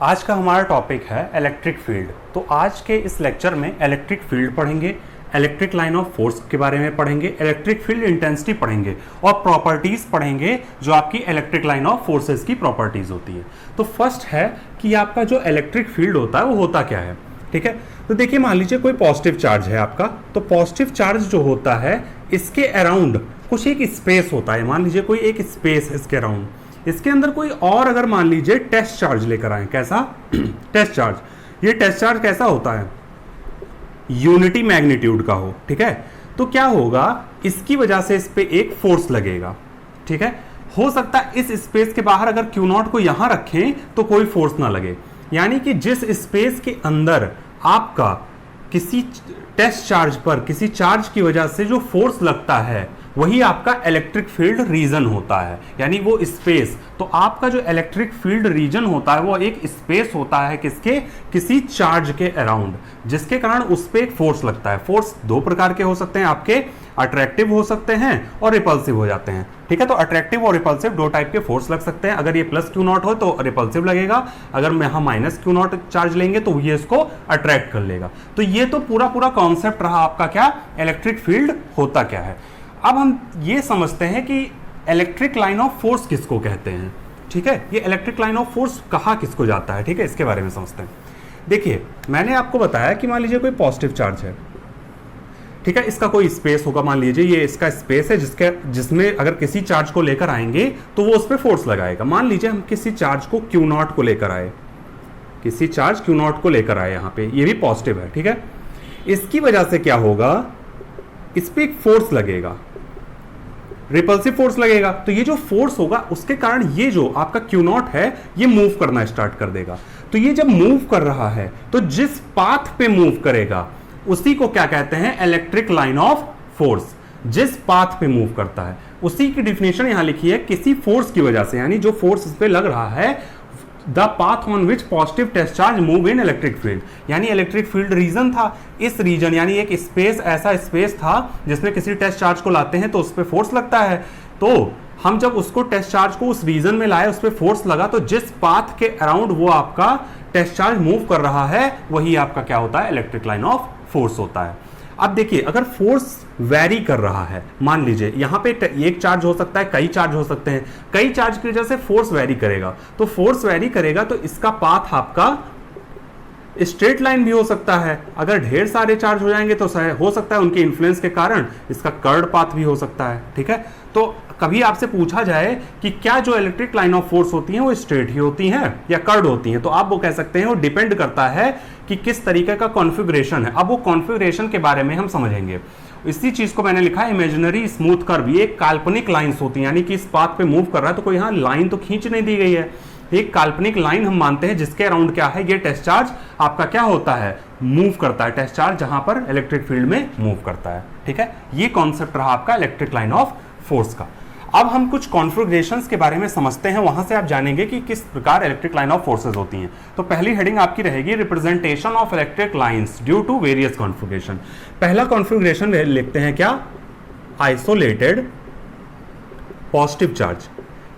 आज का हमारा टॉपिक है इलेक्ट्रिक फील्ड। तो आज के इस लेक्चर में इलेक्ट्रिक फील्ड पढ़ेंगे, इलेक्ट्रिक लाइन ऑफ फोर्स के बारे में पढ़ेंगे, इलेक्ट्रिक फील्ड इंटेंसिटी पढ़ेंगे और प्रॉपर्टीज पढ़ेंगे जो आपकी इलेक्ट्रिक लाइन ऑफ फोर्सेस की प्रॉपर्टीज होती है। तो फर्स्ट है कि आपका जो इलेक्ट्रिक फील्ड होता है वो होता क्या है। ठीक है, तो देखिए मान लीजिए कोई पॉजिटिव चार्ज है आपका, तो पॉजिटिव चार्ज जो होता है इसके अराउंड कुछ एक स्पेस होता है। मान लीजिए कोई एक स्पेस है इसके अराउंड, इसके अंदर कोई और अगर मान लीजिए टेस्ट चार्ज लेकर आए, कैसा टेस्ट चार्ज। ये टेस्ट चार्ज कैसा होता है, यूनिटी मैग्नीट्यूड का हो। ठीक है, तो क्या होगा, इसकी वजह से इस पे एक फोर्स लगेगा। ठीक है, हो सकता है इस स्पेस के बाहर अगर क्यू नॉट को यहां रखें तो कोई फोर्स ना लगे, यानी कि जिस स्पेस के अंदर आपका किसी टेस्ट चार्ज पर किसी चार्ज की वजह से जो फोर्स लगता है वही आपका इलेक्ट्रिक फील्ड रीजन होता है, यानी वो स्पेस। तो आपका जो इलेक्ट्रिक फील्ड रीजन होता है वो एक स्पेस होता है किसके, किसी चार्ज के अराउंड, जिसके कारण उस पर एक फोर्स लगता है। फोर्स दो प्रकार के हो सकते हैं आपके, अट्रैक्टिव हो सकते हैं और रिपल्सिव हो जाते हैं। ठीक है, तो अट्रैक्टिव और रिपल्सिव दो टाइप के फोर्स लग सकते हैं। अगर ये प्लस क्यू नॉट हो तो रिपल्सिव लगेगा, अगर यहाँ माइनस क्यू नॉट चार्ज लेंगे तो ये इसको अट्रैक्ट कर लेगा। तो ये तो पूरा कॉन्सेप्ट रहा आपका क्या, इलेक्ट्रिक फील्ड होता क्या है। अब हम ये समझते हैं कि इलेक्ट्रिक लाइन ऑफ फोर्स किसको कहते हैं। ठीक है, ये इलेक्ट्रिक लाइन ऑफ फोर्स कहाँ किसको जाता है, ठीक है, इसके बारे में समझते हैं। देखिए मैंने आपको बताया कि मान लीजिए कोई पॉजिटिव चार्ज है, ठीक है, इसका कोई स्पेस होगा, मान लीजिए ये इसका स्पेस है जिसमें अगर किसी चार्ज को लेकर आएंगे तो वो उस पर फोर्स लगाएगा। मान लीजिए हम किसी चार्ज को क्यू नॉट को लेकर आए, किसी चार्ज क्यू नॉट को लेकर आए, यहाँ पे ये भी पॉजिटिव है। ठीक है, इसकी वजह से क्या होगा, इस पे एक फोर्स लगेगा, रिपल्सिव फोर्स लगेगा। तो ये जो फोर्स होगा उसके कारण ये जो आपका क्यू नॉट है ये मूव करना स्टार्ट कर देगा। तो ये जब मूव कर रहा है तो जिस पाथ पे मूव करेगा उसी को क्या कहते हैं, इलेक्ट्रिक लाइन ऑफ फोर्स। जिस पाथ पे मूव करता है उसी की डिफिनेशन यहां लिखी है, किसी फोर्स की वजह से, यानी जो फोर्स इस पे लग रहा है, the path on which positive test charge move in electric field. यानी इलेक्ट्रिक फील्ड रीजन था, इस रीजन यानी एक स्पेस, ऐसा स्पेस था जिसमें किसी टेस्ट चार्ज को लाते हैं तो उस पर फोर्स लगता है। तो हम जब उसको टेस्ट चार्ज को उस रीजन में लाए, उस पर फोर्स लगा, तो जिस पाथ के अराउंड वो आपका टेस्ट चार्ज मूव कर रहा है वही आपका क्या होता है, इलेक्ट्रिक लाइन ऑफ फोर्स होता है। अब देखिए अगर फोर्स वेरी कर रहा है, मान लीजिए यहां पे एक चार्ज हो सकता है, कई चार्ज हो सकते हैं, कई चार्ज की वजह से फोर्स वेरी करेगा। तो फोर्स वेरी करेगा तो इसका पाथ आपका स्ट्रेट लाइन भी हो सकता है। अगर ढेर सारे चार्ज हो जाएंगे तो हो सकता है उनके इन्फ्लुएंस के कारण इसका कर्ड पाथ भी हो सकता है। ठीक है, तो कभी आपसे पूछा जाए कि क्या जो इलेक्ट्रिक लाइन ऑफ फोर्स होती हैं वो स्ट्रेट ही होती हैं या कर्ड होती हैं, तो आप वो कह सकते हैं वो डिपेंड करता है कि किस तरीके का कॉन्फ़िगरेशन है। अब वो कॉन्फ़िगरेशन के बारे में हम समझेंगे। इसी चीज को मैंने लिखा है इमेजिनरी स्मूथ कर्व। ये काल्पनिक लाइंस होती हैं, यानी कि इस पाथ पे मूव कर रहा है तो कोई यहाँ लाइन तो खींच नहीं दी गई है, एक काल्पनिक लाइन हम मानते हैं जिसके अराउंड क्या है, ये टेस्ट चार्ज आपका क्या होता है, मूव करता है। टेस्ट चार्ज जहां पर इलेक्ट्रिक फील्ड में मूव करता है। ठीक है, ये कॉन्सेप्ट रहा आपका इलेक्ट्रिक लाइन ऑफ फोर्स का। अब हम कुछ कॉन्फ़िगरेशंस के बारे में समझते हैं, वहां से आप जानेंगे कि किस प्रकार इलेक्ट्रिक लाइन ऑफ फोर्सेज होती हैं। तो पहली हेडिंग आपकी रहेगी representation of electric lines due to various configuration. पहला कॉन्फ़िगरेशन लिखते हैं क्या, आइसोलेटेड पॉजिटिव चार्ज,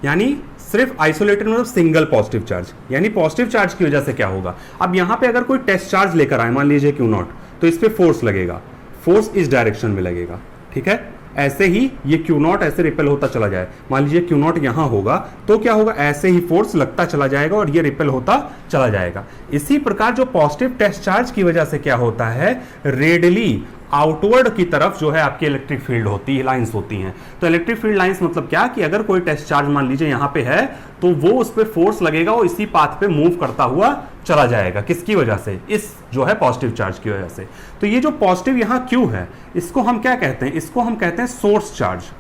यानी सिर्फ आइसोलेटेड मतलब सिंगल पॉजिटिव चार्ज, यानी पॉजिटिव चार्ज की वजह से क्या होगा। अब यहां पे अगर कोई टेस्ट चार्ज लेकर आए, मान लीजिए क्यू नॉट, तो इस पे फोर्स लगेगा, फोर्स इस डायरेक्शन में लगेगा। ठीक है, ऐसे ही ये क्यू नॉट ऐसे रिपेल होता चला जाए, मान लीजिए क्यू नॉट यहां होगा तो क्या होगा, ऐसे ही फोर्स लगता चला जाएगा और ये रिपेल होता चला जाएगा। इसी प्रकार जो पॉजिटिव टेस्ट चार्ज की वजह से क्या होता है, रेडियली आउटवर्ड की तरफ जो है आपकी इलेक्ट्रिक फील्ड होती है, लाइंस होती हैं। तो इलेक्ट्रिक फील्ड लाइंस मतलब क्या, कि अगर कोई टेस्ट चार्ज मान लीजिए यहां पे है तो वो उस पर फोर्स लगेगा, वो इसी पाथ पे मूव करता हुआ चला जाएगा। किसकी वजह से, इस जो है पॉजिटिव चार्ज की वजह से। तो ये जो पॉजिटिव यहां क्यू है, इसको हम क्या कहते हैं, इसको हम कहते हैं सोर्स चार्ज,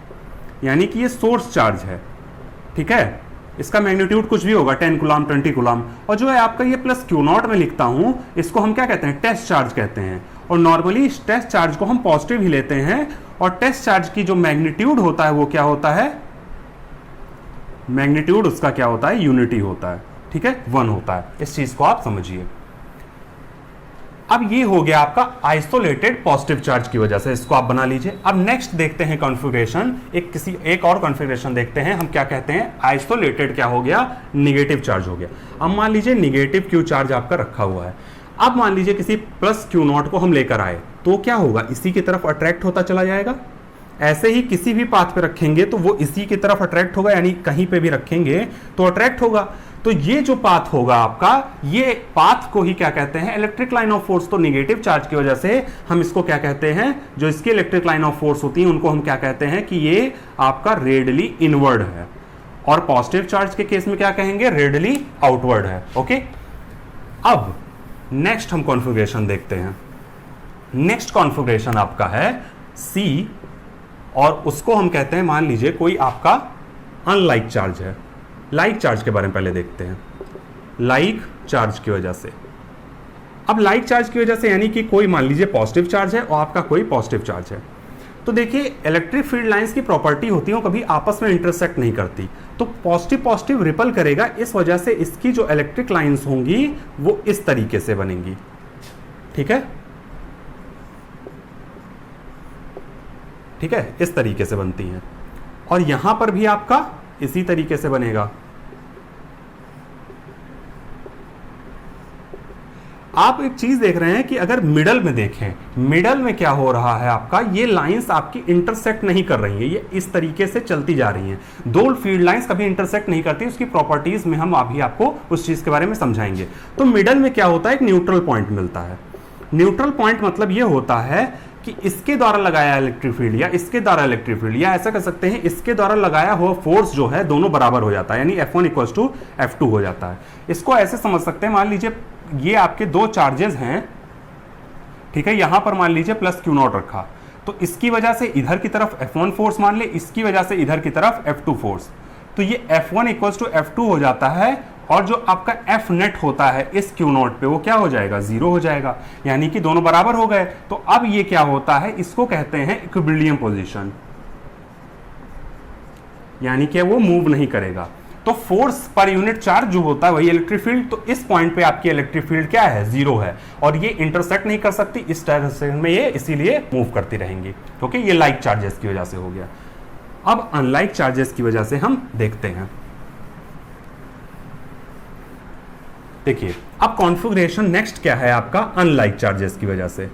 यानी कि ये सोर्स चार्ज है। ठीक है, इसका मैग्नीट्यूड कुछ भी होगा, 10 कूलम 20 कूलम, और जो है आपका ये प्लस क्यू नॉट में लिखता हूं, इसको हम क्या कहते हैं, टेस्ट चार्ज कहते हैं। और नॉर्मली इस टेस्ट चार्ज को हम पॉजिटिव ही लेते हैं, और टेस्ट चार्ज की जो मैग्नीट्यूड होता है वो क्या होता है, मैग्नीट्यूड उसका क्या होता है, यूनिटी होता है। ठीक है, 1 होता है। इस चीज को आप समझिए। अब ये हो गया आपका आइसोलेटेड पॉजिटिव चार्ज की वजह से, इसको आप बना लीजिए। अब नेक्स्ट देखते हैं कॉन्फ़िगरेशन, एक और कॉन्फ़िगरेशन देखते हैं, हम क्या कहते हैं, आइसोलेटेड क्या हो गया, निगेटिव चार्ज हो गया। अब मान लीजिए निगेटिव क्यू चार्ज आपका रखा हुआ है। अब मान लीजिए किसी प्लस क्यू नॉट को हम लेकर आए तो क्या होगा, इसी की तरफ अट्रैक्ट होता चला जाएगा। ऐसे ही किसी भी पाथ पे रखेंगे तो वो इसी की तरफ अट्रैक्ट होगा, यानी कहीं पे भी रखेंगे तो अट्रैक्ट होगा। तो ये जो पाथ होगा आपका, ये पाथ को ही क्या कहते हैं, इलेक्ट्रिक लाइन ऑफ फोर्स। तो नेगेटिव चार्ज की वजह से हम इसको क्या कहते हैं, जो इसकी इलेक्ट्रिक लाइन ऑफ फोर्स होती है उनको हम क्या कहते हैं कि ये आपका रेडियली इनवर्ड है, और पॉजिटिव चार्ज के केस में क्या कहेंगे, रेडियली आउटवर्ड है। ओके, अब नेक्स्ट हम कॉन्फ़िगरेशन देखते हैं। नेक्स्ट कॉन्फ़िगरेशन आपका है सी, और उसको हम कहते हैं, मान लीजिए कोई आपका अनलाइक चार्ज है। लाइक चार्ज के बारे में पहले देखते हैं। लाइक चार्ज की वजह से, अब लाइक चार्ज की वजह से यानी कि कोई मान लीजिए पॉजिटिव चार्ज है और आपका कोई पॉजिटिव चार्ज है। तो देखिए इलेक्ट्रिक फील्ड लाइंस की प्रॉपर्टी होती है वो कभी आपस में इंटरसेक्ट नहीं करती, तो पॉजिटिव पॉजिटिव रिपल करेगा, इस वजह से इसकी जो इलेक्ट्रिक लाइंस होंगी वो इस तरीके से बनेंगी। ठीक है, ठीक है, इस तरीके से बनती हैं, और यहां पर भी आपका इसी तरीके से बनेगा। आप एक चीज देख रहे हैं कि अगर मिडल में देखें, मिडल में क्या हो रहा है आपका, ये लाइंस आपकी इंटरसेक्ट नहीं कर रही है, ये इस तरीके से चलती जा रही हैं। दो फील्ड लाइंस कभी इंटरसेक्ट नहीं करती, उसकी प्रॉपर्टीज में हम अभी आपको उस चीज के बारे में समझाएंगे। तो मिडल में क्या होता है, एक न्यूट्रल पॉइंट मिलता है। न्यूट्रल पॉइंट मतलब ये होता है कि इसके द्वारा लगाया इलेक्ट्रिक फील्ड या इसके द्वारा इलेक्ट्रिक फील्ड, या ऐसा कर सकते हैं इसके द्वारा लगाया हुआ फोर्स जो है दोनों बराबर हो जाता है, यानी F1 इक्वल्स टू F2 हो जाता है। इसको ऐसे समझ सकते हैं, मान लीजिए ये आपके दो चार्जेस हैं, ठीक है, यहां पर मान लीजिए प्लस क्यू नॉट रखा, तो इसकी वजह से इधर की तरफ F1 फोर्स मान ले, इसकी वजह से इधर की तरफ F2 फोर्स, तो ये F1 इक्वल्स टू F2 हो जाता है, और जो आपका F नेट होता है इस Q नॉट पे वो क्या हो जाएगा, जीरो हो जाएगा, यानी कि दोनों बराबर हो गए। तो अब ये क्या होता है, इसको कहते हैं इक्विलिब्रियम पोजीशन, यानी कि वो मूव नहीं करेगा। तो फोर्स पर यूनिट चार्ज जो होता है वही इलेक्ट्रिक फील्ड, तो इस पॉइंट पे आपकी इलेक्ट्रिक फील्ड क्या है, जीरो है, और ये इंटरसेक्ट नहीं कर सकती इस डायरेक्शन में, ये इसीलिए मूव करती रहेंगी। ओके, ये लाइक चार्जेस की वजह से हो गया। अब अनलाइक चार्जेस की वजह से हम देखते हैं। देखिए अब कॉन्फ़िगरेशन नेक्स्ट क्या है आपका, अनलाइक चार्जेस की वजह से।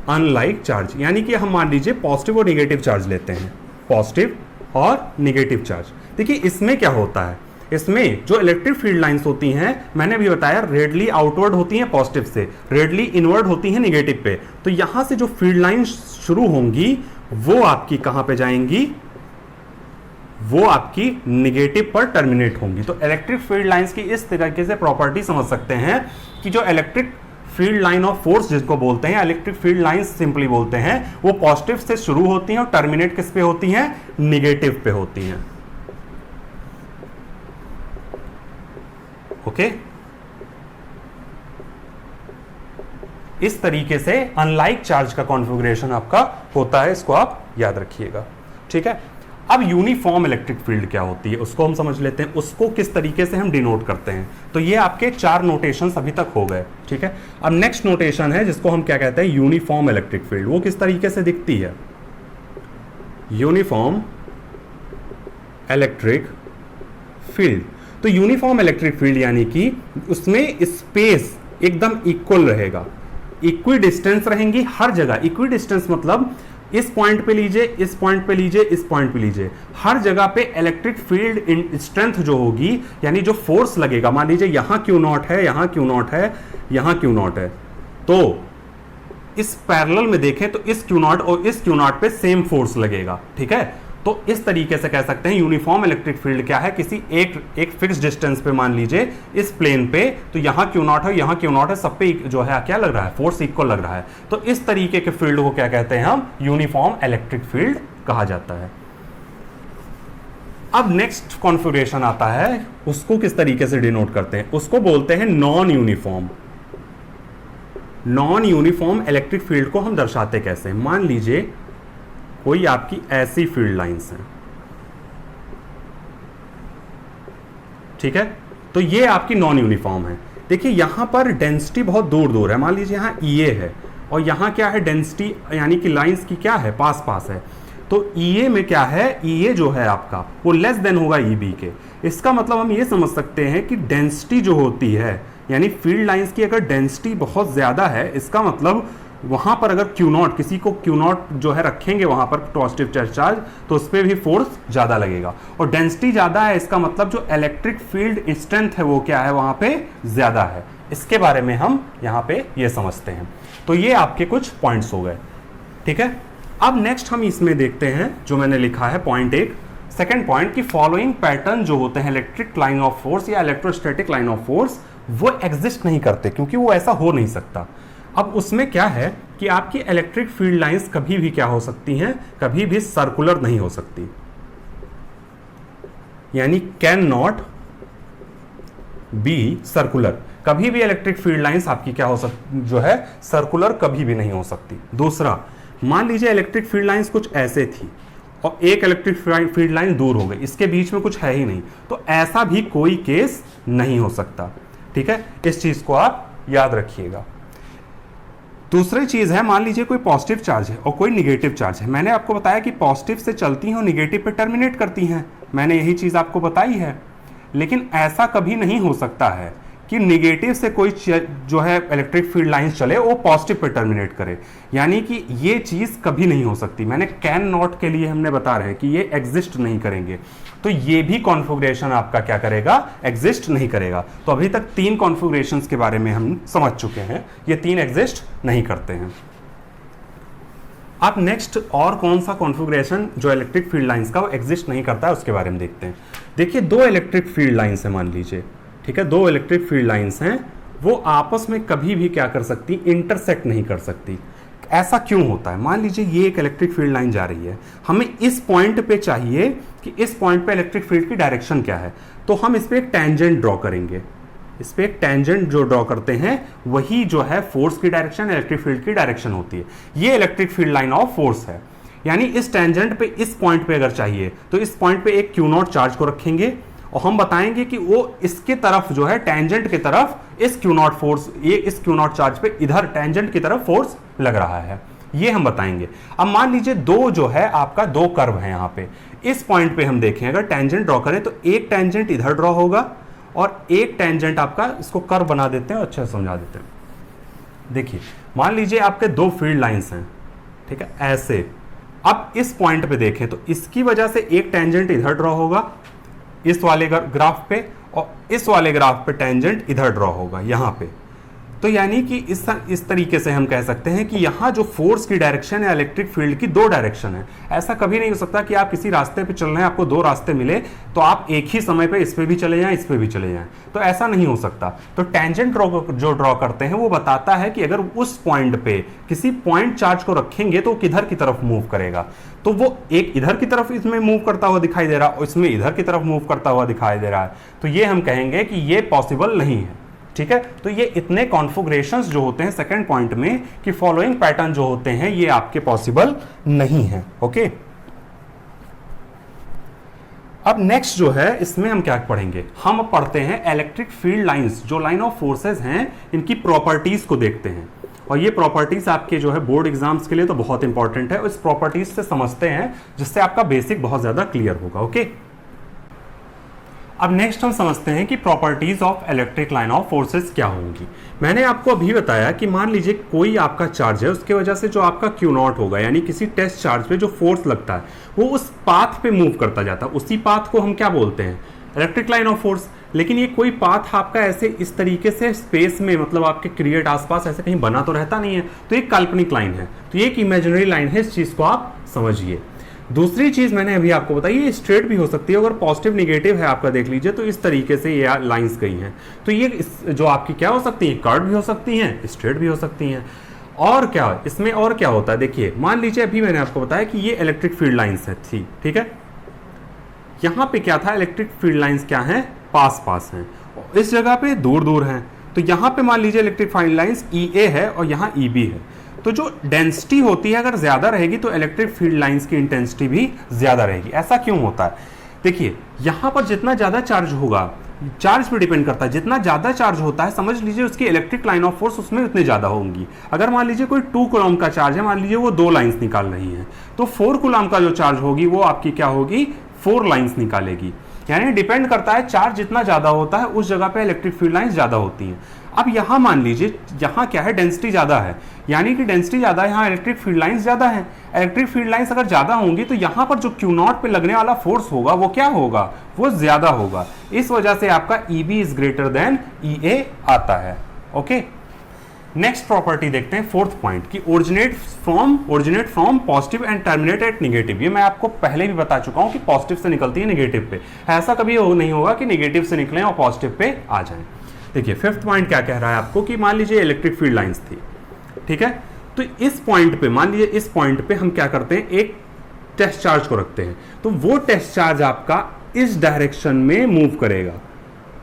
अनलाइक चार्ज यानी कि हम मान लीजिए पॉजिटिव और नेगेटिव चार्ज लेते हैं, पॉजिटिव और नेगेटिव चार्ज। देखिए इसमें क्या होता है, इसमें जो इलेक्ट्रिक फील्ड लाइंस होती हैं, मैंने भी बताया रेडियली आउटवर्ड होती हैं पॉजिटिव से, रेडियली इनवर्ड होती हैं नेगेटिव पे। तो यहां से जो फील्ड लाइंस शुरू होंगी वो आपकी कहां पे जाएंगी, वो आपकी नेगेटिव पर टर्मिनेट होंगी। तो इलेक्ट्रिक फील्ड लाइंस की इस तरीके से प्रॉपर्टी समझ सकते हैं कि जो electric field line of force जिसको बोलते हैं, इलेक्ट्रिक फील्ड लाइंस सिंपली बोलते हैं, वो पॉजिटिव से शुरू होती हैं और टर्मिनेट किस पे होती हैं, नेगेटिव पे होती हैं। ओके, इस तरीके से अनलाइक चार्ज का कॉन्फ़िगरेशन आपका होता है, इसको आप याद रखिएगा। ठीक है, अब यूनिफॉर्म इलेक्ट्रिक फील्ड क्या होती है उसको हम समझ लेते हैं, उसको किस तरीके से हम डिनोट करते हैं। तो ये आपके 4 नोटेशंस अभी तक हो गए। ठीक है, अब नेक्स्ट नोटेशन है जिसको हम क्या कहते हैं, यूनिफॉर्म इलेक्ट्रिक फील्ड। वो किस तरीके से दिखती है, यूनिफॉर्म इलेक्ट्रिक फील्ड। तो यूनिफॉर्म इलेक्ट्रिक फील्ड यानी कि उसमें स्पेस एकदम इक्वल रहेगा, इक्वी डिस्टेंस रहेंगी हर जगह। इक्वी डिस्टेंस मतलब इस पॉइंट पे लीजिए, इस पॉइंट पे लीजिए, इस पॉइंट पे लीजिए, हर जगह पे इलेक्ट्रिक फील्ड स्ट्रेंथ जो होगी, यानी जो फोर्स लगेगा, मान लीजिए यहां Q नॉट है, यहां Q नॉट है, यहां Q नॉट है, तो इस पैरेलल में देखें तो इस Q नॉट और इस Q नॉट पे सेम फोर्स लगेगा। ठीक है, तो इस तरीके से कह सकते हैं यूनिफॉर्म इलेक्ट्रिक फील्ड क्या है, किसी एक फिक्स डिस्टेंस पे मान लीजिए इस प्लेन पे, तो यहाँ Q नॉट है, यहाँ Q नॉट है, सब पे जो है क्या लग रहा है, फोर्स इक्वल लग रहा है। तो इस तरीके के फील्ड को क्या कहते हैं हम, यूनिफॉर्म इलेक्ट्रिक फील्ड कहा जाता है। अब नेक्स्ट कॉन्फ़िगरेशन आता है, उसको किस तरीके से डिनोट करते हैं, उसको बोलते हैं non uniform. Non uniform electric field को हम दर्शाते कैसे, मान लीजिए कोई आपकी ऐसी फील्ड लाइंस हैं, ठीक है, तो ये आपकी नॉन यूनिफॉर्म है। देखिए यहाँ पर डेंसिटी बहुत दूर दूर है, मान लीजिए यहाँ EA है और यहाँ क्या है डेंसिटी, यानी कि लाइंस की क्या है पास पास है, तो EA में क्या है, EA जो है आपका वो लेस देन होगा EB के। इसका मतलब हम ये समझ सकते हैं कि डेंसिटी जो होती है, यानी फील्ड लाइंस की अगर डेंसिटी बहुत ज़्यादा है, इसका मतलब वहाँ पर अगर Q0, किसी को Q0 जो है रखेंगे वहाँ पर पॉजिटिव चार्ज, तो उस पर भी फोर्स ज़्यादा लगेगा। और डेंसिटी ज़्यादा है, इसका मतलब जो इलेक्ट्रिक फील्ड स्ट्रेंथ है वो क्या है, वहाँ पे ज़्यादा है। इसके बारे में हम यहाँ पे ये समझते हैं। तो ये आपके कुछ पॉइंट्स हो गए, ठीक है। अब नेक्स्ट हम इसमें देखते हैं जो मैंने लिखा है पॉइंट 1, सेकेंड पॉइंट कि फॉलोइंग पैटर्न जो होते हैं इलेक्ट्रिक लाइन ऑफ फोर्स या इलेक्ट्रोस्टैटिक लाइन ऑफ फोर्स, वो एग्जिस्ट नहीं करते, क्योंकि वो ऐसा हो नहीं सकता। अब उसमें क्या है कि आपकी इलेक्ट्रिक फील्ड लाइंस कभी भी क्या हो सकती हैं, कभी भी सर्कुलर नहीं हो सकती, यानी कैन नॉट बी सर्कुलर। कभी भी इलेक्ट्रिक फील्ड लाइंस आपकी क्या हो सकती, जो है सर्कुलर कभी भी नहीं हो सकती। दूसरा, मान लीजिए इलेक्ट्रिक फील्ड लाइंस कुछ ऐसे थी और एक इलेक्ट्रिक फील्ड लाइन दूर हो गई, इसके बीच में कुछ है ही नहीं, तो ऐसा भी कोई केस नहीं हो सकता, ठीक है। इस चीज को आप याद रखिएगा। दूसरी चीज है, मान लीजिए कोई पॉजिटिव चार्ज है और कोई निगेटिव चार्ज है। मैंने आपको बताया कि पॉजिटिव से चलती हैं और निगेटिव पे टर्मिनेट करती हैं, मैंने यही चीज आपको बताई है। लेकिन ऐसा कभी नहीं हो सकता है कि निगेटिव से कोई जो है इलेक्ट्रिक फील्ड लाइंस चले वो पॉजिटिव पे टर्मिनेट करे, यानी कि ये चीज कभी नहीं हो सकती। मैंने कैन नॉट के लिए हमने बता रहे हैं कि ये एग्जिस्ट नहीं करेंगे, तो ये भी कॉन्फ़िगरेशन आपका क्या करेगा, एग्जिस्ट नहीं करेगा। तो अभी तक 3 कॉन्फ़िगरेशंस के बारे में हम समझ चुके हैं, ये 3 एग्जिस्ट नहीं करते हैं। अब नेक्स्ट और कौन सा कॉन्फ़िगरेशन जो इलेक्ट्रिक फील्ड लाइंस का वो एग्जिस्ट नहीं करता है उसके बारे में देखते हैं। देखिए 2 इलेक्ट्रिक फील्ड लाइंस है मान लीजिए, ठीक है, 2 इलेक्ट्रिक फील्ड लाइंस हैं, वो आपस में कभी भी क्या कर सकती, इंटरसेक्ट नहीं कर सकती। ऐसा क्यों होता है? मान लीजिए ये एक इलेक्ट्रिक फील्ड लाइन जा रही है, हमें इस पॉइंट पे चाहिए कि इस पॉइंट पे इलेक्ट्रिक फील्ड की डायरेक्शन क्या है, तो हम इस पे एक टेंजेंट ड्रॉ करेंगे। इस पे एक टेंजेंट जो ड्रॉ करते हैं वही जो है फोर्स की डायरेक्शन, इलेक्ट्रिक फील्ड की डायरेक्शन होती है। ये electric field line of force है, यानी इस टेंजेंट पे इस पॉइंट पे अगर चाहिए तो इस पॉइंट पे एक Q0 चार्ज को रखेंगे और हम बताएंगे कि वो इसके तरफ जो है टेंजेंट की तरफ इस Q0 फोर्स, ये इस Q0 चार्ज पे इधर टेंजेंट की तरफ फोर्स लग रहा है, ये हम बताएंगे। अब मान लीजिए 2 जो है आपका 2 कर्व है यहाँ पे, इस पॉइंट पे हम देखें अगर टेंजेंट ड्रॉ करें तो एक टेंजेंट इधर ड्रॉ होगा और एक टेंजेंट आपका, इसको कर्व बना देते हैं और अच्छे से समझा देते हैं। देखिए मान लीजिए आपके 2 फील्ड लाइंस हैं, ठीक है, ऐसे। अब इस पॉइंट पे देखें तो इसकी वजह से एक टेंजेंट इधर ड्रॉ होगा इस वाले ग्राफ पे और इस वाले ग्राफ पे टेंजेंट इधर ड्रॉ होगा यहाँ पे। तो यानी कि इस तरीके से हम कह सकते हैं कि यहाँ जो फोर्स की डायरेक्शन है इलेक्ट्रिक फील्ड की 2 डायरेक्शन है। ऐसा कभी नहीं हो सकता कि आप किसी रास्ते पे चल रहे हैं, आपको 2 रास्ते मिले तो आप एक ही समय पे इस पे भी चले जाएं, इस पे भी चले जाएं, तो ऐसा नहीं हो सकता। तो टेंजेंट जो ड्रॉ करते हैं वो बताता है कि अगर उस पॉइंट पे किसी पॉइंट चार्ज को रखेंगे तो किधर की तरफ मूव करेगा, तो वो एक इधर की तरफ इसमें मूव करता हुआ दिखाई दे रहा है और इसमें इधर की तरफ मूव करता हुआ दिखाई दे रहा है, तो ये हम कहेंगे कि ये पॉसिबल नहीं है, ठीक है। तो ये इतने कॉन्फ़िगरेशंस जो होते हैं सेकंड पॉइंट में कि फॉलोइंग पैटर्न जो होते हैं ये आपके पॉसिबल नहीं है, ओके। अब नेक्स्ट जो है इसमें हम क्या पढ़ेंगे, हम पढ़ते हैं इलेक्ट्रिक फील्ड लाइंस, जो लाइन ऑफ फोर्सेस हैं इनकी प्रॉपर्टीज को देखते हैं। और ये प्रॉपर्टीज आपके जो है बोर्ड एग्जाम्स के लिए तो बहुत इंपॉर्टेंट है, इस प्रॉपर्टीज से समझते हैं जिससे आपका बेसिक बहुत ज्यादा क्लियर होगा, ओके। अब नेक्स्ट हम समझते हैं कि properties of electric line of forces क्या होंगी। मैंने आपको अभी बताया कि मान लीजिए कोई आपका चार्ज है, उसके वजह से जो आपका Q0 होगा, यानी किसी टेस्ट चार्ज पे जो फोर्स लगता है वो उस पाथ पे मूव करता जाता है, उसी पाथ को हम क्या बोलते हैं, इलेक्ट्रिक लाइन ऑफ फोर्स। लेकिन ये कोई पाथ आपका ऐसे इस तरीके से स्पेस में, मतलब आपके क्रिएट आसपास ऐसे कहीं बना तो रहता नहीं है, तो एक काल्पनिक लाइन है, तो ये एक इमेजिनरी लाइन है, इस चीज को आप समझिए। दूसरी चीज मैंने अभी आपको बताई, ये स्ट्रेट भी हो सकती है, अगर पॉजिटिव निगेटिव है आपका देख लीजिए तो इस तरीके से ये लाइंस गई हैं, तो ये जो आपकी क्या हो सकती है, कर्व भी हो सकती हैं, स्ट्रेट भी हो सकती हैं। और क्या इसमें और क्या होता है, देखिए मान लीजिए अभी मैंने आपको बताया कि ये इलेक्ट्रिक फील्ड लाइंस है थी, ठीक है। यहाँ पे क्या था, इलेक्ट्रिक फील्ड लाइंस क्या है, पास पास हैं, इस जगह पे दूर दूर हैं। तो यहाँ पे मान लीजिए इलेक्ट्रिक फील्ड लाइंस EA है और यहाँ EB है, तो जो डेंसिटी होती है अगर ज्यादा रहेगी तो इलेक्ट्रिक फील्ड लाइंस की इंटेंसिटी भी ज्यादा रहेगी। ऐसा क्यों होता है, देखिए यहाँ पर जितना ज्यादा चार्ज होगा चार्ज पे डिपेंड करता है, जितना ज्यादा चार्ज होता है समझ लीजिए उसकी इलेक्ट्रिक लाइन ऑफ फोर्स उसमें उतनी ज्यादा होंगी। अगर मान लीजिए कोई 2 कूलम का चार्ज है, मान लीजिए वो 2 लाइंस निकाल रही है, तो 4 कूलम का जो चार्ज होगी वो आपकी क्या होगी, 4 लाइंस निकालेगी। यानी डिपेंड करता है चार्ज जितना ज्यादा होता है उस जगह पे इलेक्ट्रिक फील्ड लाइंस ज्यादा होती हैं। अब यहां मान लीजिए यहां क्या है, डेंसिटी ज्यादा है, यानी कि डेंसिटी ज्यादा है, यहां इलेक्ट्रिक फील्ड लाइंस ज्यादा है। इलेक्ट्रिक फील्ड लाइंस अगर ज्यादा होंगी तो यहां पर जो Q0 पे लगने वाला फोर्स होगा वो क्या होगा, वो ज्यादा होगा। इस वजह से आपका EB is greater than EA आता है। ओके, नेक्स्ट प्रॉपर्टी देखते हैं, फोर्थ पॉइंट की originate from positive and terminate at negative. ये मैं आपको पहले भी बता चुका हूं कि पॉजिटिव से निकलती है नेगेटिव पे, ऐसा कभी नहीं होगा कि नेगेटिव से निकलें और पॉजिटिव पे आ जाएं। देखिए फिफ्थ पॉइंट क्या कह रहा है आपको कि मान लीजिए इलेक्ट्रिक फील्ड लाइंस थी, ठीक है, तो इस पॉइंट पे मान लीजिए इस पॉइंट पे हम क्या करते हैं, एक टेस्ट चार्ज को रखते हैं, तो वो टेस्ट चार्ज आपका इस डायरेक्शन में मूव करेगा,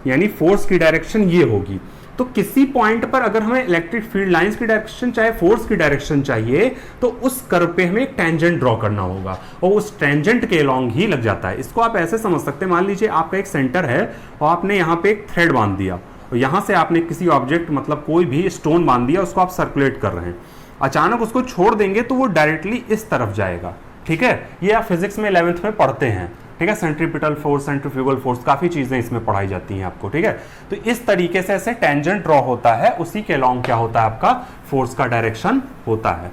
यानी फोर्स की डायरेक्शन ये होगी। तो किसी पॉइंट पर अगर हमें इलेक्ट्रिक फील्ड लाइंस की डायरेक्शन चाहे फोर्स की डायरेक्शन चाहिए तो उस कर्व पे हमें एक टेंजेंट ड्रॉ करना होगा और उस टेंजेंट के अलोंग ही लग जाता है। इसको आप ऐसे समझ सकते हैं, मान लीजिए आपका एक सेंटर है और आपने यहाँ पे एक थ्रेड बांध दिया और यहां से आपने किसी ऑब्जेक्ट मतलब कोई भी स्टोन बांध दिया, उसको आप सर्कुलेट कर रहे हैं, अचानक उसको छोड़ देंगे तो वो डायरेक्टली इस तरफ जाएगा। ठीक है, ये आप फिजिक्स में 11th में पढ़ते हैं, ठीक है, सेंट्रीपिटल फोर्स, सेंट्रीफ्यूगल फोर्स, काफी चीजें इसमें पढ़ाई जाती हैं आपको। ठीक है, तो इस तरीके से ऐसे टेंजेंट ड्रॉ होता है, उसी के अलोंग क्या होता है आपका फोर्स का डायरेक्शन होता है।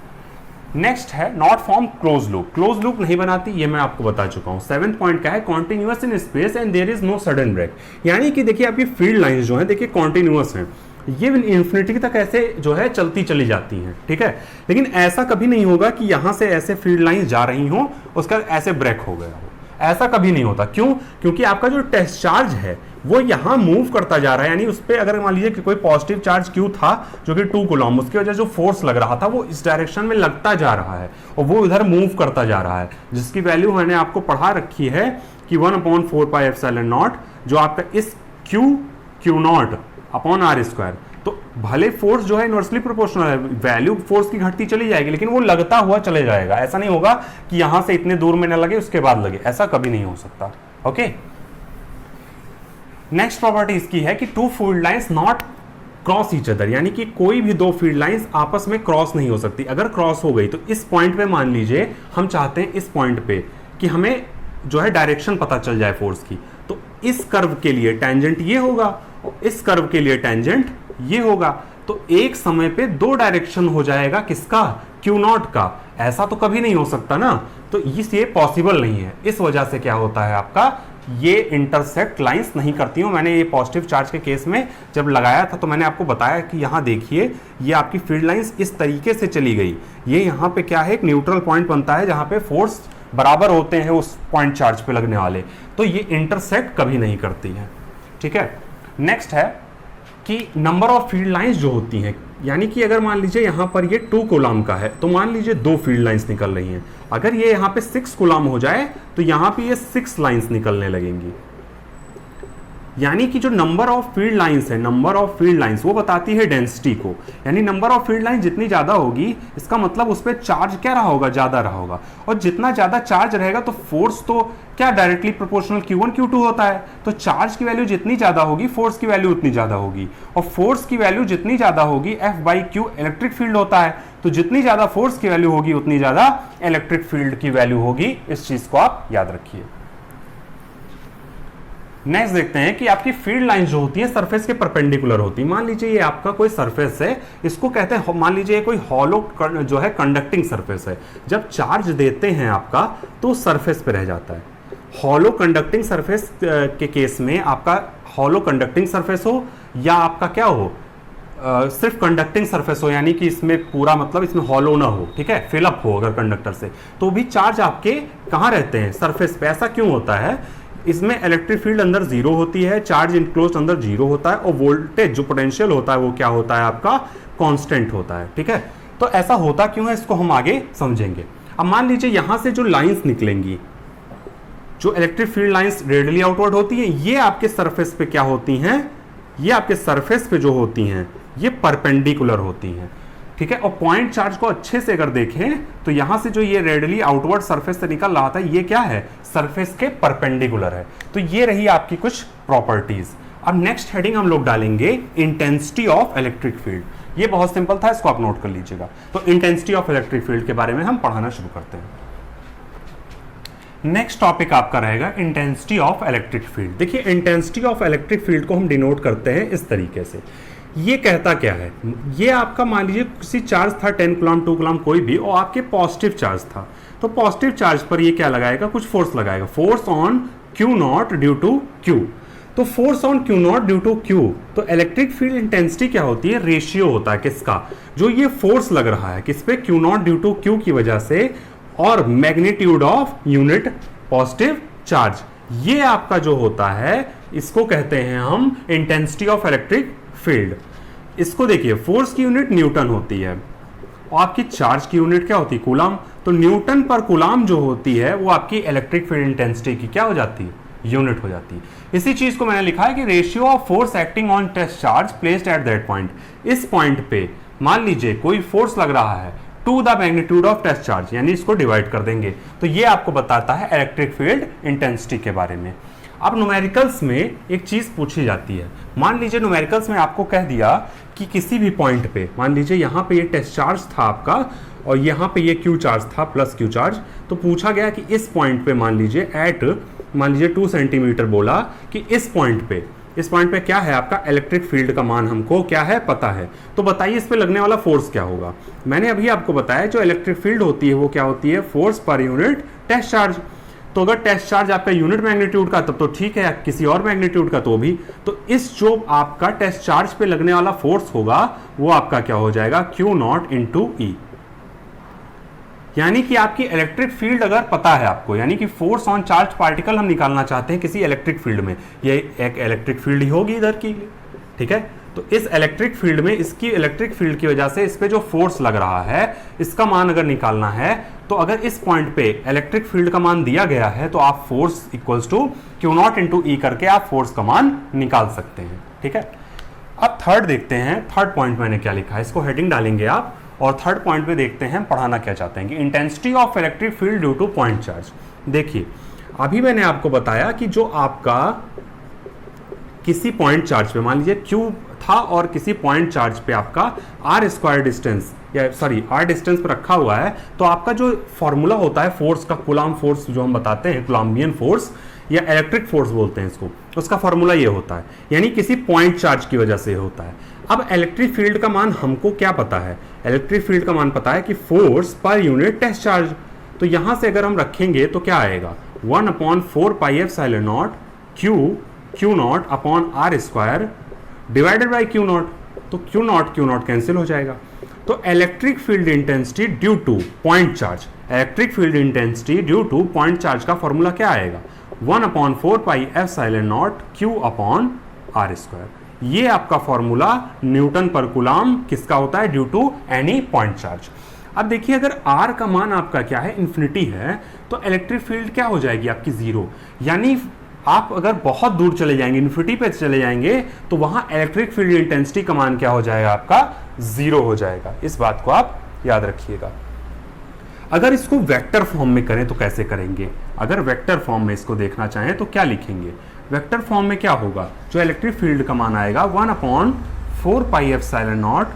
नेक्स्ट है not form close loop, close loop नहीं बनाती, ये मैं आपको बता चुका हूं। 7th पॉइंट क्या है, continuous in space and there is no sudden break, यानी कि देखिए आपकी फील्ड लाइंस जो है देखिए कॉन्टिन्यूअस है, ये इन्फिनिटी तक ऐसे जो है चलती चली जाती हैं। ठीक है, लेकिन ऐसा कभी नहीं होगा कि यहां से ऐसे फील्ड लाइंस जा रही हो उसका ऐसे ब्रेक हो गया हो, ऐसा कभी नहीं होता। क्यों? क्योंकि आपका जो टेस्ट चार्ज है वो यहां मूव करता जा रहा है, यानी उस पर अगर मान लीजिए कि कोई पॉजिटिव चार्ज Q था जो कि 2 कूलम, उसकी वजह से जो फोर्स लग रहा था वो इस डायरेक्शन में लगता जा रहा है और वो इधर मूव करता जा रहा है, जिसकी वैल्यू मैंने आपको पढ़ा रखी है कि 1/4πε0, जो आपका इस Q0 अपॉन r²। तो भले फोर्स जो है इनवर्सली प्रोपोर्शनल है, वैल्यू फोर्स की घटती चली जाएगी लेकिन वो लगता हुआ चले जाएगा, ऐसा नहीं होगा कि यहां से इतने दूर में न लगे उसके बाद लगे, ऐसा कभी नहीं हो सकता। ओके, नेक्स्ट प्रॉपर्टी इसकी है कि 2 field lines not cross each other, यानी कि कोई भी 2 फील्ड लाइंस आपस में क्रॉस नहीं हो सकती। अगर क्रॉस हो गई तो इस पॉइंट पे मान लीजिए हम चाहते हैं इस पॉइंट पे कि हमें जो है डायरेक्शन पता चल जाए फोर्स की, तो इस कर्व के लिए टेंजेंट ये होगा और इस कर्व के लिए टेंजेंट ये होगा, तो एक समय पे 2 डायरेक्शन हो जाएगा, किसका, Q0 का। ऐसा तो कभी नहीं हो सकता ना, तो ये पॉसिबल नहीं है। इस वजह से क्या होता है आपका, ये इंटरसेक्ट लाइंस नहीं करती हूं। मैंने ये पॉजिटिव चार्ज के केस में जब लगाया था तो मैंने आपको बताया कि यहां देखिए ये आपकी फील्ड लाइंस इस तरीके से चली गई, ये यहां पे क्या है, एक न्यूट्रल पॉइंट बनता है जहां पे फोर्स बराबर होते हैं उस पॉइंट चार्ज पे लगने वाले, तो ये इंटरसेक्ट कभी नहीं करती है। ठीक है, नेक्स्ट है कि नंबर ऑफ फील्ड लाइंस जो होती हैं, यानी कि अगर मान लीजिए यहां पर ये 2 कूलम का है तो मान लीजिए 2 फील्ड लाइंस निकल रही हैं, अगर ये यहां पे 6 कूलम हो जाए तो यहां पे ये 6 लाइंस निकलने लगेंगी, यानी कि जो नंबर ऑफ फील्ड लाइंस है, नंबर ऑफ फील्ड लाइंस वो बताती है डेंसिटी को, यानी नंबर ऑफ फील्ड लाइन जितनी ज्यादा होगी इसका मतलब उस पर चार्ज क्या रहा होगा, ज्यादा रहा होगा, और जितना ज्यादा चार्ज रहेगा तो फोर्स तो क्या डायरेक्टली प्रोपोर्शनल Q1 Q2 होता है, तो चार्ज की वैल्यू जितनी ज्यादा होगी फोर्स की वैल्यू उतनी ज्यादा होगी, और फोर्स की वैल्यू जितनी ज्यादा होगी F/Q इलेक्ट्रिक फील्ड होता है, तो जितनी ज्यादा फोर्स की वैल्यू होगी उतनी ज्यादा इलेक्ट्रिक फील्ड की वैल्यू होगी। इस चीज को आप याद रखिए। नेक्स्ट देखते हैं कि आपकी फील्ड लाइन जो होती है सरफेस के परपेंडिकुलर होती है। मान लीजिए ये आपका कोई सरफेस है, इसको कहते हैं, मान लीजिए कोई हॉलो जो है कंडक्टिंग सरफेस है, जब चार्ज देते हैं आपका तो सरफेस पे रह जाता है। हॉलो कंडक्टिंग सरफेस के केस में आपका हॉलो कंडक्टिंग सरफेस हो या आपका क्या हो, सिर्फ कंडक्टिंग सरफेस हो, यानी कि इसमें पूरा मतलब इसमें हॉलो ना हो, ठीक है, फिलअप हो अगर कंडक्टर से, तो भी चार्ज आपके कहाँ रहते हैं, सरफेस पे। ऐसा क्यों होता है, इसमें इलेक्ट्रिक फील्ड अंदर 0 होती है, चार्ज इनक्लोज्ड अंदर 0 होता है, और वोल्टेज जो पोटेंशियल होता है वो क्या होता है आपका, कांस्टेंट होता है। ठीक है, तो ऐसा होता क्यों है इसको हम आगे समझेंगे। अब मान लीजिए यहां से जो लाइंस निकलेंगी, जो electric field lines radially outward होती है, ये आपके सरफेस पे क्या होती हैं, ये आपके सरफेस पे जो होती हैं ये परपेंडिकुलर होती हैं। ठीक है, और पॉइंट चार्ज को अच्छे से अगर देखें तो यहां से जो ये रेडियली आउटवर्ड सरफेस से निकल रहा था ये क्या है, सरफेस के परपेंडिकुलर है। तो ये रही आपकी कुछ प्रॉपर्टीज। अब नेक्स्ट हेडिंग हम लोग डालेंगे इंटेंसिटी ऑफ इलेक्ट्रिक फील्ड। ये बहुत सिंपल था, इसको आप नोट कर लीजिएगा। तो इंटेंसिटी ऑफ इलेक्ट्रिक फील्ड के बारे में हम पढ़ाना शुरू करते हैं। नेक्स्ट टॉपिक आपका रहेगा इंटेंसिटी ऑफ इलेक्ट्रिक फील्ड। देखिए इंटेंसिटी ऑफ इलेक्ट्रिक फील्ड को हम डिनोट करते हैं इस तरीके से। ये कहता क्या है, ये आपका मान लीजिए किसी चार्ज था 10 कूलम 2 कूलम कोई भी, और आपके पॉजिटिव चार्ज था, तो पॉजिटिव चार्ज पर ये क्या लगाएगा, कुछ फोर्स लगाएगा, force on q naught due to q. तो force on q naught due to q, तो इलेक्ट्रिक फील्ड इंटेंसिटी क्या होती है, रेशियो होता है किसका, जो ये फोर्स लग रहा है किस पे, Q naught due to Q की वजह से, और magnitude of unit positive charge. ये आपका जो होता है इसको कहते हैं हम इंटेंसिटी ऑफ इलेक्ट्रिक फील्ड। इसको देखिए, फोर्स की यूनिट न्यूटन होती है और आपकी चार्ज की यूनिट क्या होती है, कूलम। तो न्यूटन पर कूलम जो होती है वो आपकी इलेक्ट्रिक फील्ड इंटेंसिटी की क्या हो जाती है, यूनिट हो जाती है। इसी चीज को मैंने लिखा है कि ratio of force acting on test charge placed at that point. इस पॉइंट पे मान लीजिए कोई फोर्स लग रहा है to the magnitude of test charge, यानी इसको डिवाइड कर देंगे, तो ये आपको बताता है इलेक्ट्रिक फील्ड इंटेंसिटी के बारे में। अब न्यूमेरिकल्स में एक चीज पूछी जाती है, मान लीजिए न्यूमेरिकल्स में आपको कह दिया कि किसी भी पॉइंट पे, मान लीजिए यहाँ पे ये टेस्ट चार्ज था आपका और यहाँ पे ये क्यू चार्ज था प्लस क्यू चार्ज, तो पूछा गया कि इस पॉइंट पे मान लीजिए 2 सेंटीमीटर बोला कि इस पॉइंट पे क्या है, आपका इलेक्ट्रिक फील्ड का मान हमको क्या है पता है, तो बताइए इस पे लगने वाला फोर्स क्या होगा। मैंने अभी आपको बताया जो इलेक्ट्रिक फील्ड होती है वो क्या होती है, force per unit test charge. तो अगर टेस्ट चार्ज आपका यूनिट मैग्नीट्यूड का तब तो ठीक है, किसी और मैग्नीट्यूड का तो भी, तो इस जो आपका टेस्ट चार्ज पे लगने वाला फोर्स होगा वो आपका क्या हो जाएगा, क्यू नॉट इंटू ई। यानी कि आपकी इलेक्ट्रिक फील्ड अगर पता है आपको, यानी कि फोर्स ऑन चार्ज पार्टिकल हम निकालना चाहते हैं किसी इलेक्ट्रिक फील्ड में, ये एक इलेक्ट्रिक फील्ड ही होगी इधर की, ठीक है। तो इस इलेक्ट्रिक फील्ड में इसकी इलेक्ट्रिक फील्ड की वजह से इस पे जो फोर्स लग रहा है इसका मान अगर निकालना है, तो अगर इस पॉइंट पे इलेक्ट्रिक फील्ड का मान दिया गया है तो आप force equals to q naught into E करके आप फोर्स का मान निकाल सकते हैं, ठीक है। अब थर्ड देखते हैं, थर्ड पॉइंट मैंने क्या लिखा है, इसको हेडिंग डालेंगे आप, और थर्ड पॉइंट पे देखते हैं पढ़ाना क्या चाहते हैं कि intensity of electric field due to point charge. देखिए अभी मैंने आपको बताया कि जो आपका किसी पॉइंट चार्ज पे मान लीजिए क्यू था और किसी पॉइंट चार्ज पे आपका R square distance R distance पर रखा हुआ है, तो आपका जो फॉर्मूला होता है फोर्स का, कूलम फोर्स जो हम बताते हैं, कूलम्बियन फोर्स या इलेक्ट्रिक फोर्स बोलते हैं इसको, उसका फॉर्मूला ये होता है, यानी किसी पॉइंट चार्ज की वजह से होता है। अब इलेक्ट्रिक फील्ड का मान हमको क्या पता है, इलेक्ट्रिक फील्ड का मान पता है कि force per unit test charge. तो यहां से अगर हम रखेंगे तो क्या आएगा, 1/4 pi epsilon naught Q naught upon R square divided by Q naught. तो क्यू नॉट कैंसिल हो जाएगा। तो electric field intensity due to point charge, electric field intensity due to point charge का फॉर्मूला क्या आएगा, 1/4 pi epsilon naught Q upon R square. ये आपका formula newton पर कूलम किसका होता है, due to any point charge. अब देखिए अगर R का मान आपका क्या है, इन्फिनिटी है, तो इलेक्ट्रिक फील्ड क्या हो जाएगी आपकी जीरो। यानी आप अगर बहुत दूर चले जाएंगे, इन्फिनिटी पे चले जाएंगे, तो वहां इलेक्ट्रिक फील्ड इंटेंसिटी का मान क्या हो जाएगा, आपका जीरो हो जाएगा। इस बात को आप याद रखिएगा। अगर इसको वेक्टर फॉर्म में करें तो कैसे करेंगे, अगर वेक्टर फॉर्म में इसको देखना चाहें तो क्या लिखेंगे, वेक्टर फॉर्म में क्या होगा, जो इलेक्ट्रिक फील्ड का मान आएगा 1/4 pi epsilon naught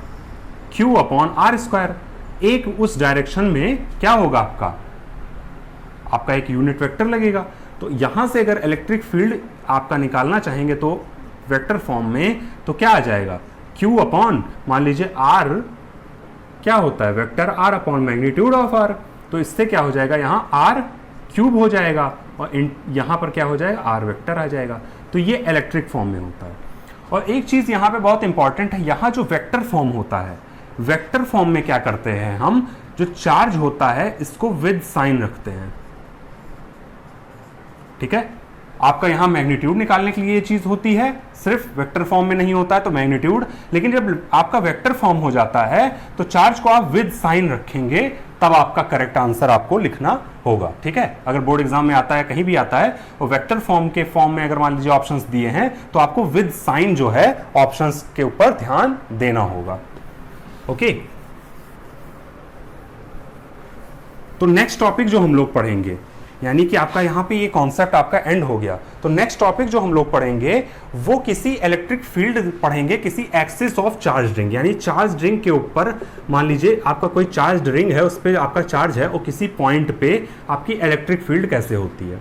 Q upon R square. एक उस डायरेक्शन में क्या होगा, आपका एक यूनिट वेक्टर लगेगा। तो यहां से अगर इलेक्ट्रिक फील्ड आपका निकालना चाहेंगे तो वेक्टर फॉर्म में तो क्या आ जाएगा, क्यू अपॉन मान लीजिए आर क्या होता है, vector R upon magnitude of R. तो इससे क्या हो जाएगा, यहां आर क्यूब हो जाएगा और यहां पर क्या हो जाएगा, आर वेक्टर आ जाएगा। तो ये इलेक्ट्रिक फॉर्म में होता है। और एक चीज यहां पे बहुत इंपॉर्टेंट है, यहां जो वेक्टर फॉर्म होता है, वेक्टर फॉर्म में क्या करते हैं हम, जो चार्ज होता है इसको विद साइन रखते हैं, ठीक है। आपका यहां मैग्नीट्यूड निकालने के लिए ये चीज होती है, सिर्फ वेक्टर फॉर्म में नहीं होता है तो मैग्नीट्यूड, लेकिन जब आपका वेक्टर फॉर्म हो जाता है तो चार्ज को आप विद साइन रखेंगे, तब आपका करेक्ट आंसर आपको लिखना होगा, ठीक है। अगर बोर्ड एग्जाम में आता है, कहीं भी आता है, और वेक्टर फॉर्म के फॉर्म में अगर मान लीजिए ऑप्शंस दिए हैं तो आपको विद साइन जो है ऑप्शंस के ऊपर ध्यान देना होगा, ओके। तो नेक्स्ट टॉपिक जो हम लोग पढ़ेंगे यानी कि आपका यहाँ पे ये कॉन्सेप्ट आपका एंड हो गया। तो नेक्स्ट टॉपिक जो हम लोग पढ़ेंगे वो किसी इलेक्ट्रिक फील्ड पढ़ेंगे, किसी एक्सिस ऑफ चार्ज रिंग, यानी चार्ज रिंग के ऊपर मान लीजिए आपका कोई चार्ज रिंग है, उस पर आपका चार्ज है और किसी पॉइंट पे आपकी इलेक्ट्रिक फील्ड कैसे होती है।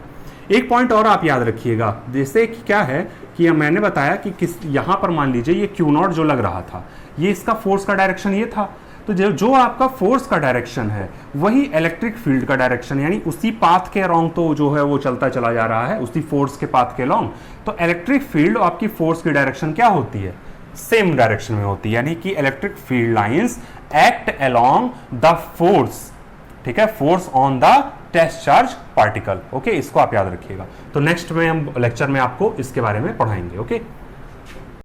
एक पॉइंट और आप याद रखिएगा, जैसे कि क्या है कि मैंने बताया कि किस यहाँ पर मान लीजिए ये Q0 जो लग रहा था, ये इसका फोर्स का डायरेक्शन ये था, तो जो आपका फोर्स का डायरेक्शन है वही इलेक्ट्रिक फील्ड का डायरेक्शन, यानी उसी पाथ के अलोंग तो जो है वो चलता चला जा रहा है, उसी फोर्स के पाथ के अलोंग। तो इलेक्ट्रिक फील्ड और आपकी फोर्स की डायरेक्शन क्या होती है, सेम डायरेक्शन में होती है, यानी कि electric field lines act along the force, ठीक है, force on the test charge particle. Okay, इसको आप याद रखिएगा। तो नेक्स्ट में हम लेक्चर में आपको इसके बारे में पढ़ाएंगे। ओके।